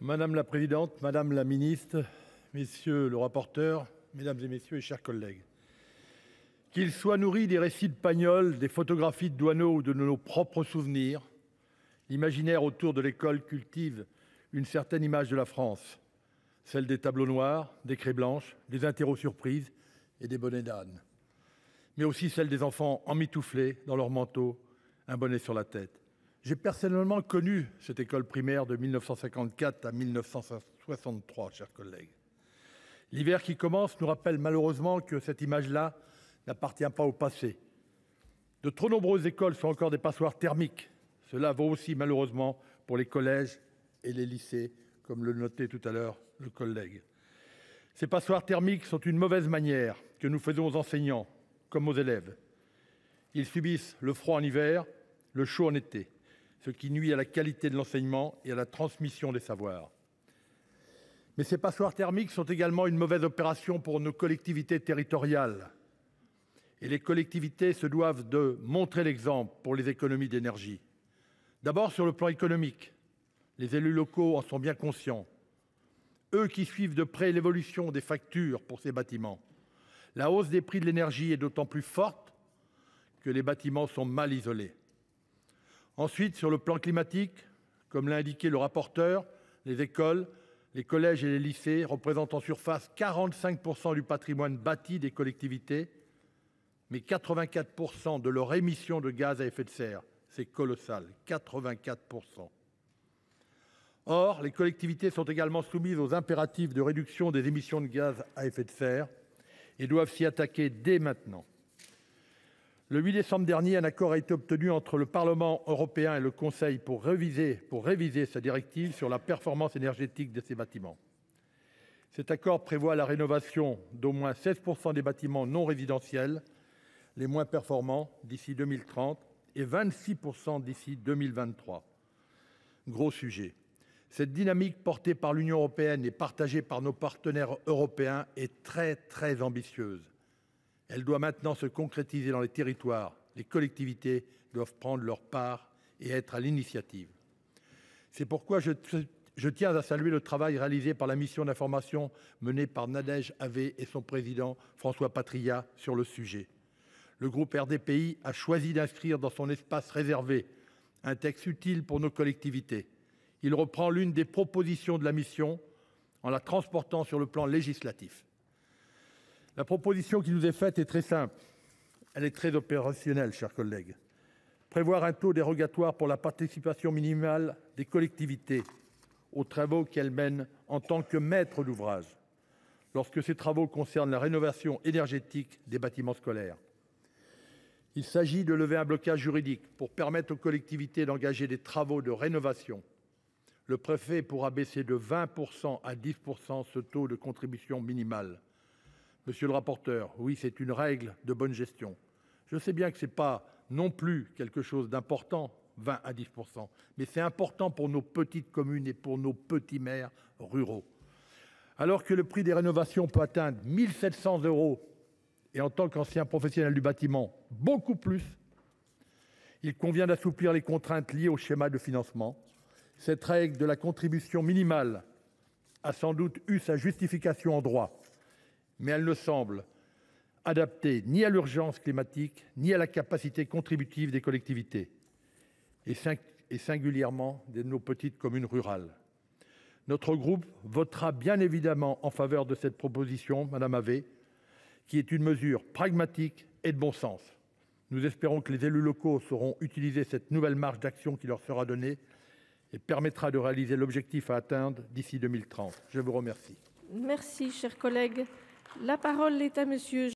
Madame la présidente, madame la ministre, messieurs le rapporteur, mesdames et messieurs et chers collègues. Qu'il soit nourri des récits de Pagnol, des photographies de Doisneau ou de nos propres souvenirs, l'imaginaire autour de l'école cultive une certaine image de la France, celle des tableaux noirs, des craies blanches, des interros surprises et des bonnets d'âne, mais aussi celle des enfants emmitouflés dans leur manteau, un bonnet sur la tête. J'ai personnellement connu cette école primaire de 1954 à 1963, chers collègues. L'hiver qui commence nous rappelle malheureusement que cette image-là n'appartient pas au passé. De trop nombreuses écoles sont encore des passoires thermiques. Cela vaut aussi malheureusement pour les collèges et les lycées, comme le notait tout à l'heure le collègue. Ces passoires thermiques sont une mauvaise manière que nous faisons aux enseignants comme aux élèves. Ils subissent le froid en hiver, le chaud en été, ce qui nuit à la qualité de l'enseignement et à la transmission des savoirs. Mais ces passoires thermiques sont également une mauvaise opération pour nos collectivités territoriales. Et les collectivités se doivent de montrer l'exemple pour les économies d'énergie. D'abord sur le plan économique, les élus locaux en sont bien conscients. Eux qui suivent de près l'évolution des factures pour ces bâtiments. La hausse des prix de l'énergie est d'autant plus forte que les bâtiments sont mal isolés. Ensuite, sur le plan climatique, comme l'a indiqué le rapporteur, les écoles, les collèges et les lycées représentent en surface 45% du patrimoine bâti des collectivités, mais 84% de leur émission de gaz à effet de serre. C'est colossal, 84%. Or, les collectivités sont également soumises aux impératifs de réduction des émissions de gaz à effet de serre et doivent s'y attaquer dès maintenant. Le 8 décembre dernier, un accord a été obtenu entre le Parlement européen et le Conseil pour réviser sa directive sur la performance énergétique de ces bâtiments. Cet accord prévoit la rénovation d'au moins 16% des bâtiments non résidentiels, les moins performants, d'ici 2030 et 26% d'ici 2023. Gros sujet. Cette dynamique portée par l'Union européenne et partagée par nos partenaires européens est très ambitieuse. Elle doit maintenant se concrétiser dans les territoires. Les collectivités doivent prendre leur part et être à l'initiative. C'est pourquoi je tiens à saluer le travail réalisé par la mission d'information menée par Nadège Havet et son président François Patriat sur le sujet. Le groupe RDPI a choisi d'inscrire dans son espace réservé un texte utile pour nos collectivités. Il reprend l'une des propositions de la mission en la transportant sur le plan législatif. La proposition qui nous est faite est très simple. Elle est très opérationnelle, chers collègues. Prévoir un taux dérogatoire pour la participation minimale des collectivités aux travaux qu'elles mènent en tant que maîtres d'ouvrage, lorsque ces travaux concernent la rénovation énergétique des bâtiments scolaires. Il s'agit de lever un blocage juridique pour permettre aux collectivités d'engager des travaux de rénovation. Le préfet pourra baisser de 20% à 10% ce taux de contribution minimale. Monsieur le rapporteur, oui, c'est une règle de bonne gestion. Je sais bien que ce n'est pas non plus quelque chose d'important, 20 à 10%, mais c'est important pour nos petites communes et pour nos petits maires ruraux. Alors que le prix des rénovations peut atteindre 1 700 €, et en tant qu'ancien professionnel du bâtiment, beaucoup plus, il convient d'assouplir les contraintes liées au schéma de financement. Cette règle de la contribution minimale a sans doute eu sa justification en droit, mais elle ne semble adaptée ni à l'urgence climatique, ni à la capacité contributive des collectivités, et singulièrement de nos petites communes rurales. Notre groupe votera bien évidemment en faveur de cette proposition, Madame Havet, qui est une mesure pragmatique et de bon sens. Nous espérons que les élus locaux sauront utiliser cette nouvelle marge d'action qui leur sera donnée et permettra de réaliser l'objectif à atteindre d'ici 2030. Je vous remercie. Merci, cher collègue. La parole est à monsieur